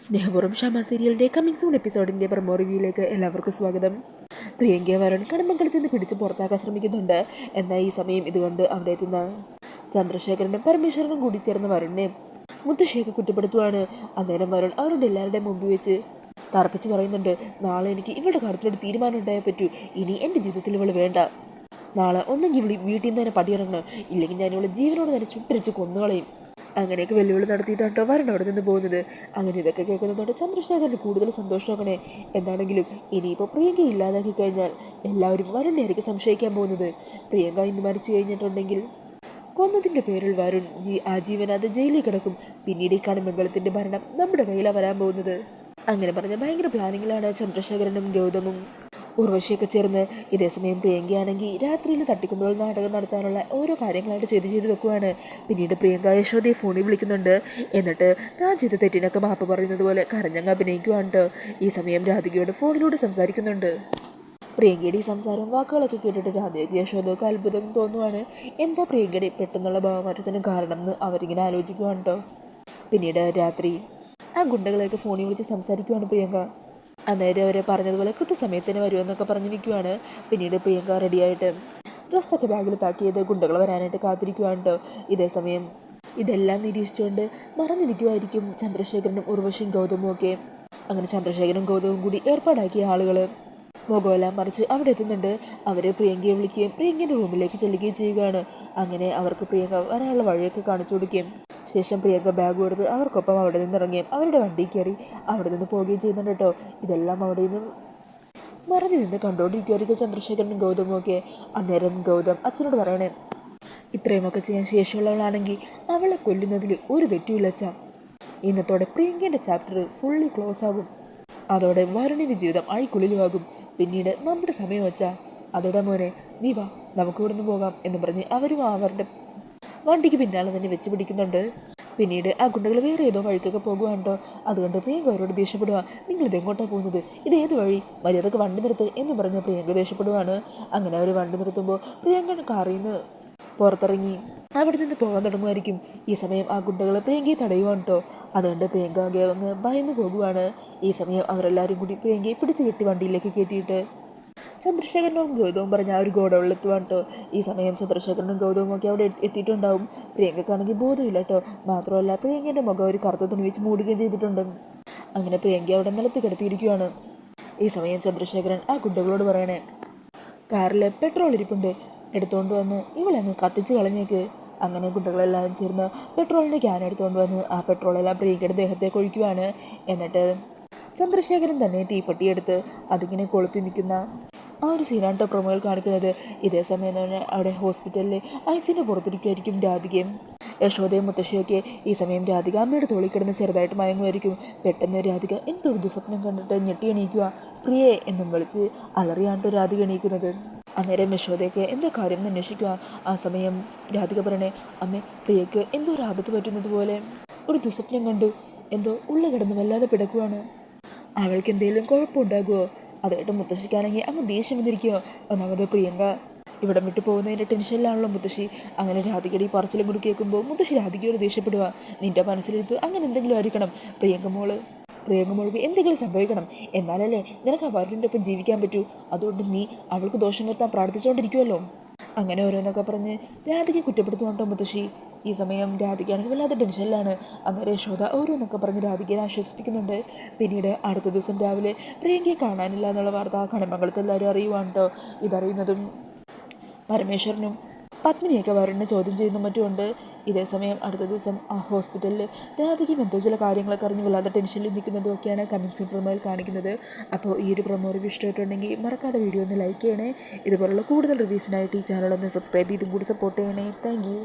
സ്നേഹപൂർവ്വം ഷമ സീരിയലിൻ്റെ coming soon എപ്പിസോഡിൻ്റെ promo റിവ്യൂയിലേക്ക് എല്ലാവർക്കും സ്വാഗതം. പ്രിയങ്ക വരുൺ കടമ്പക്കളത്തിൽ നിന്ന് പിടിച്ച് പുറത്താക്കാൻ ശ്രമിക്കുന്നുണ്ട്. എന്നാൽ ഈ സമയം ഇതുകൊണ്ട് അവിടെ എത്തുന്ന ചന്ദ്രശേഖരനും പരമേശ്വരനും കൂടി ചേർന്ന് വരുണിനെ മുത്തശ്ശിയൊക്കെ കുറ്റപ്പെടുത്തുവാണ്. അന്നേരം വരുൺ അവരുടെ എല്ലാവരുടെയും മുമ്പിൽ വെച്ച് തറപ്പിച്ച് പറയുന്നുണ്ട്, നാളെ എനിക്ക് ഇവളുടെ കാര്യത്തിലൊരു തീരുമാനം ഉണ്ടായേ പറ്റൂ. ഇനി എൻ്റെ ജീവിതത്തിൽ ഇവൾ വേണ്ട. നാളെ ഒന്നെങ്കിൽ വീട്ടിൽ നിന്ന് തന്നെ പടിയിറങ്ങണം, ഇല്ലെങ്കിൽ ഞാൻ ഇവളെ ജീവനോട് തന്നെ ചുട്ടരിച്ച് കൊന്നുകളയും. അങ്ങനെയൊക്കെ വെല്ലുവിളി നടത്തിയിട്ടാട്ടോ വരണ്ട അവിടെ നിന്ന് പോകുന്നത്. അങ്ങനെ ഇതൊക്കെ കേൾക്കുന്നതോടെ ചന്ദ്രശേഖരന് കൂടുതൽ സന്തോഷമാക്കണേ. എന്താണെങ്കിലും ഇനിയിപ്പോൾ പ്രിയങ്ക ഇല്ലാതാക്കി കഴിഞ്ഞാൽ എല്ലാവരും വരുണിനെയായിരിക്കും സംശയിക്കാൻ പോകുന്നത്. പ്രിയങ്ക ഇന്ന് മരിച്ചു കഴിഞ്ഞിട്ടുണ്ടെങ്കിൽ കൊന്നതിൻ്റെ പേരിൽ വരുൺ ആജീവനാഥ ജയിലിൽ കിടക്കും. പിന്നീട് ഈ കടമ്പകളത്തിൻ്റെ ഭരണം നമ്മുടെ കയ്യിലാണ് വരാൻ പോകുന്നത്. അങ്ങനെ പറഞ്ഞ ഭയങ്കര പ്ലാനിങ്ങിലാണ് ചന്ദ്രശേഖരനും ഗൗതമും ഉർവശിയൊക്കെ ചേർന്ന്. ഇതേസമയം പ്രിയങ്കയാണെങ്കിൽ രാത്രിയിൽ തട്ടിക്കൊണ്ടുപോയി നാടകം നടത്താനുള്ള ഓരോ കാര്യങ്ങളായിട്ട് ചെയ്ത് വെക്കുവാണ്. പിന്നീട് പ്രിയങ്ക യശോദയെ ഫോണിൽ വിളിക്കുന്നുണ്ട്. എന്നിട്ട് താൻ ചെയ്ത തെറ്റിനൊക്കെ മാപ്പ് പറയുന്നത് പോലെ കരഞ്ഞങ്ങ് അഭിനയിക്കുവാണ്. ഈ സമയം രാധികയോട് ഫോണിലൂടെ സംസാരിക്കുന്നുണ്ട്. പ്രിയങ്കയുടെ ഈ സംസാരവും വാക്കുകളൊക്കെ കേട്ടിട്ട് രാധികയ്ക്ക് യശോദയ്ക്ക് അത്ഭുതം തോന്നുവാണ്. എന്താ പ്രിയങ്കയുടെ പെട്ടെന്നുള്ള ഭാവമാറ്റത്തിന് കാരണം എന്ന് അവരിങ്ങനെ ആലോചിക്കുവാണ്. പിന്നീട് രാത്രി ആ ഗുണ്ടകളെയൊക്കെ ഫോണിൽ വിളിച്ച് സംസാരിക്കുവാണ് പ്രിയങ്ക. അന്നേരം അവർ പറഞ്ഞതുപോലെ കൃത്യസമയത്തിന് വരുമെന്നൊക്കെ പറഞ്ഞിരിക്കുവാണ്. പിന്നീട് പ്രിയങ്ക റെഡിയായിട്ട് ഡ്രസ്സൊക്കെ ബാഗിൽ പാക്ക് ചെയ്ത് ഗുണ്ടകൾ വരാനായിട്ട് കാത്തിരിക്കുവാണ്. ഇതേസമയം ഇതെല്ലാം നിരീക്ഷിച്ചുകൊണ്ട് മറഞ്ഞിരിക്കുമായിരിക്കും ചന്ദ്രശേഖരനും ഉർവശിയും ഗൗതമും ഒക്കെ. അങ്ങനെ ചന്ദ്രശേഖരനും ഗൗതമും കൂടി ഏർപ്പാടാക്കിയ ആളുകൾ മുഖമെല്ലാം മറിച്ച് അവിടെ എത്തുന്നുണ്ട്. അവർ പ്രിയങ്കയെ വിളിക്കുകയും പ്രിയങ്കയുടെ റൂമിലേക്ക് ചെല്ലുകയും ചെയ്യുകയാണ്. അങ്ങനെ അവർക്ക് പ്രിയങ്ക വരാനുള്ള വഴിയൊക്കെ കാണിച്ചു കൊടുക്കുകയും ശേഷം പ്രിയങ്ക ബാഗ് കൊടുത്ത് അവർക്കൊപ്പം അവിടെ നിന്ന് ഇറങ്ങുകയും അവരുടെ വണ്ടി കയറി അവിടെ നിന്ന് പോവുകയും ചെയ്യുന്നുണ്ട് കേട്ടോ. ഇതെല്ലാം അവിടെ നിന്ന് മറഞ്ഞു നിന്ന് കണ്ടുകൊണ്ടിരിക്കുമായിരിക്കും ചന്ദ്രശേഖരനും ഗൗതമും ഒക്കെ. അന്നേരം ഗൗതം അച്ഛനോട് പറയണേ, ഇത്രയുമൊക്കെ ചെയ്യാൻ ശേഷിയുള്ളവളാണെങ്കിൽ അവളെ കൊല്ലുന്നതിൽ ഒരു തെറ്റുമില്ല അച്ഛാ. ഇന്നത്തോടെ പ്രിയങ്കയുടെ ചാപ്റ്റർ ഫുള്ളി ക്ലോസ് ആകും. അതോടെ വരുണിൻ്റെ ജീവിതം അഴിക്കുള്ളിലുമാകും. പിന്നീട് നമ്മുടെ സമയം വെച്ചാ അതോടെ മോനെ നീ വാ, നമുക്ക് ഇവിടുന്ന് പോകാം എന്ന് പറഞ്ഞ് അവരും അവരുടെ വണ്ടിക്ക് പിന്നാലെ തന്നെ വെച്ച് പിടിക്കുന്നുണ്ട്. പിന്നീട് ആ ഗുണ്ടകൾ വേറെ ഏതോ വഴിക്കൊക്കെ പോകുവാണ്ടോ. അതുകൊണ്ട് പ്രിയങ്ക അവരോട് ദേഷ്യപ്പെടുക, നിങ്ങൾ ഇതെങ്ങോട്ടാണ് പോകുന്നത്, ഇത് ഏത് വഴി, മര്യാദക്ക് വണ്ടി നിർത്ത് എന്ന് പറഞ്ഞ് പ്രിയങ്ക ദേഷ്യപ്പെടുവാണ്. അങ്ങനെ അവർ വണ്ടി നിർത്തുമ്പോൾ പ്രിയങ്ക കാറിൽ നിന്ന് പുറത്തിറങ്ങി അവിടെ നിന്ന് പോകാൻ തുടങ്ങുമായിരിക്കും. ഈ സമയം ആ ഗുണ്ടകൾ പ്രിയങ്കയെ തടയുവാണ് കേട്ടോ. അതുകൊണ്ട് പ്രിയങ്ക അങ്ങ് ഭയന്ന് പോകുവാണ്. ഈ സമയം അവരെല്ലാവരും കൂടി പ്രിയങ്കയെ പിടിച്ച് കെട്ടി വണ്ടിയിലേക്ക് കയറ്റിയിട്ട് ചന്ദ്രശേഖരനും ഗൗതവും പറഞ്ഞ ആ ഒരു ഗോഡൗണിലെത്തുവാണ് കേട്ടോ. ഈ സമയം ചന്ദ്രശേഖരനും ഗൗതവും ഒക്കെ അവിടെ എത്തിയിട്ടുണ്ടാവും. പ്രിയങ്കക്കാണെങ്കിൽ ബോധമില്ല കേട്ടോ. മാത്രമല്ല പ്രിയങ്കയുടെ മുഖം ഒരു കറുത്ത തുണി വെച്ച് മൂടുകയും ചെയ്തിട്ടുണ്ട്. അങ്ങനെ പ്രിയങ്ക അവിടെ നിലത്ത് കിടത്തിയിരിക്കുകയാണ്. ഈ സമയം ചന്ദ്രശേഖരൻ ആ ഗുണ്ടകളോട് പറയണേ, കാറിൽ പെട്രോൾ ഇരിപ്പുണ്ട്, എടുത്തുകൊണ്ട് വന്ന് ഇവളങ്ങ് കത്തിച്ച് കളഞ്ഞേക്ക്. അങ്ങനെ ഗുണ്ടകളെല്ലാം ചേർന്ന് പെട്രോളിൻ്റെ ക്യാൻ എടുത്തുകൊണ്ട് വന്ന് ആ പെട്രോളെല്ലാം പ്രിയങ്കയുടെ ദേഹത്തേക്ക് ഒഴിക്കുവാണ്. എന്നിട്ട് ചന്ദ്രശേഖരൻ തന്നെ തീപ്പെട്ടിയെടുത്ത് അതിങ്ങനെ കൊളുത്തി നിൽക്കുന്ന ആ ഒരു സീനാണ് പ്രൊമോയിൽ കാണിക്കുന്നത്. ഇതേസമയം തന്നെ അവിടെ ഹോസ്പിറ്റലിൽ ഐസിൻ്റെ പുറത്തിരിക്കുമായിരിക്കും രാധികയും യശോദയും മുത്തശ്ശിയൊക്കെ. ഈ സമയം രാധിക അമ്മയുടെ തോളിൽ കിടന്ന് ചെറുതായിട്ട് മയങ്ങുമായിരിക്കും. പെട്ടെന്ന് രാധിക എന്തൊരു ദുസ്വപ്നം കണ്ടിട്ട് ഞെട്ടി എണീക്കുക. പ്രിയേ എന്നും വിളിച്ച് അലറിയാണ്ടോ രാധിക എണീക്കുന്നത്. അന്നേരം യശോദയൊക്കെ എന്താ കാര്യം എന്ന് അന്വേഷിക്കുക. ആ സമയം രാധിക പറയണേ, അമ്മേ പ്രിയക്ക് എന്തോ ഒരു ആപത്ത് പറ്റുന്നത് പോലെ ഒരു ദുസ്വപ്നം കണ്ടു, എന്തോ ഉള്ള കിടന്ന് വല്ലാതെ പിടക്കുവാണ്, അവൾക്ക് എന്തെങ്കിലും കുഴപ്പമുണ്ടാകുമോ. അതായിട്ട് മുത്തശ്ശിക്കാണെങ്കിൽ അങ്ങ് ദേഷ്യം വന്നിരിക്കുമോ. ഒന്നാമത് പ്രിയങ്ക ഇവിടെ വിട്ടു പോകുന്നതിൻ്റെ ടെൻഷനിലാണല്ലോ മുത്തശ്ശി. അങ്ങനെ രാധികയുടെ ഈ പറച്ചിലും കൂടി കേൾക്കുമ്പോൾ മുത്തശ്ശി രാധികയോട് ദേഷ്യപ്പെടുക. നിൻ്റെ മനസ്സിലിരിപ്പ് അങ്ങനെ എന്തെങ്കിലും ആയിരിക്കണം. പ്രിയങ്ക മോൾക്ക് എന്തെങ്കിലും സംഭവിക്കണം, എന്നാലല്ലേ നിനക്ക് ആ വരുണിൻ്റെ ഒപ്പം ജീവിക്കാൻ പറ്റൂ. അതുകൊണ്ട് നീ അവൾക്ക് ദോഷം വരുത്താൻ പ്രാർത്ഥിച്ചുകൊണ്ടിരിക്കുമല്ലോ. അങ്ങനെ ഓരോന്നൊക്കെ പറഞ്ഞ് രാധികയെ കുറ്റപ്പെടുത്തുന്നുണ്ടോ മുത്തശ്ശി. ഈ സമയം രാധികയാണെങ്കിൽ വല്ലാതെ ടെൻഷനിലാണ്. അന്നേരം യശോദ ഓരോന്നൊക്കെ പറഞ്ഞ് രാധികയെ ആശ്വസിപ്പിക്കുന്നുണ്ട്. പിന്നീട് അടുത്ത ദിവസം രാവിലെ പ്രിയങ്കയെ കാണാനില്ല എന്നുള്ള വാർത്ത കടമംഗലത്ത് എല്ലാവരും അറിയുവാണ്. ഇതറിയുന്നതും പരമേശ്വരനും പത്മിനിയൊക്കെ വരുണിനെ ചോദ്യം ചെയ്യുന്ന മറ്റുമുണ്ട്. ഇതേസമയം അടുത്ത ദിവസം ആ ഹോസ്പിറ്റലിൽ രാധികയും എന്തോ ചില കാര്യങ്ങളൊക്കെ അറിഞ്ഞ് വല്ലാതെ ടെൻഷനിൽ നിൽക്കുന്നതും ഒക്കെയാണ് കമ്മിങ് സൂൺ പ്രൊമോയിൽ കാണിക്കുന്നത്. അപ്പോൾ ഈ ഒരു പ്രൊമോ റിവ്യൂ ഇഷ്ടമായിട്ടുണ്ടെങ്കിൽ മറക്കാതെ വീഡിയോ ഒന്ന് ലൈക്ക് ചെയ്യണേ. ഇതുപോലുള്ള കൂടുതൽ റിവ്യൂസിനായിട്ട് ഈ ചാനൽ ഒന്ന് സബ്സ്ക്രൈബ് ചെയ്തും കൂടി സപ്പോർട്ട് ചെയ്യണേ. Thank you.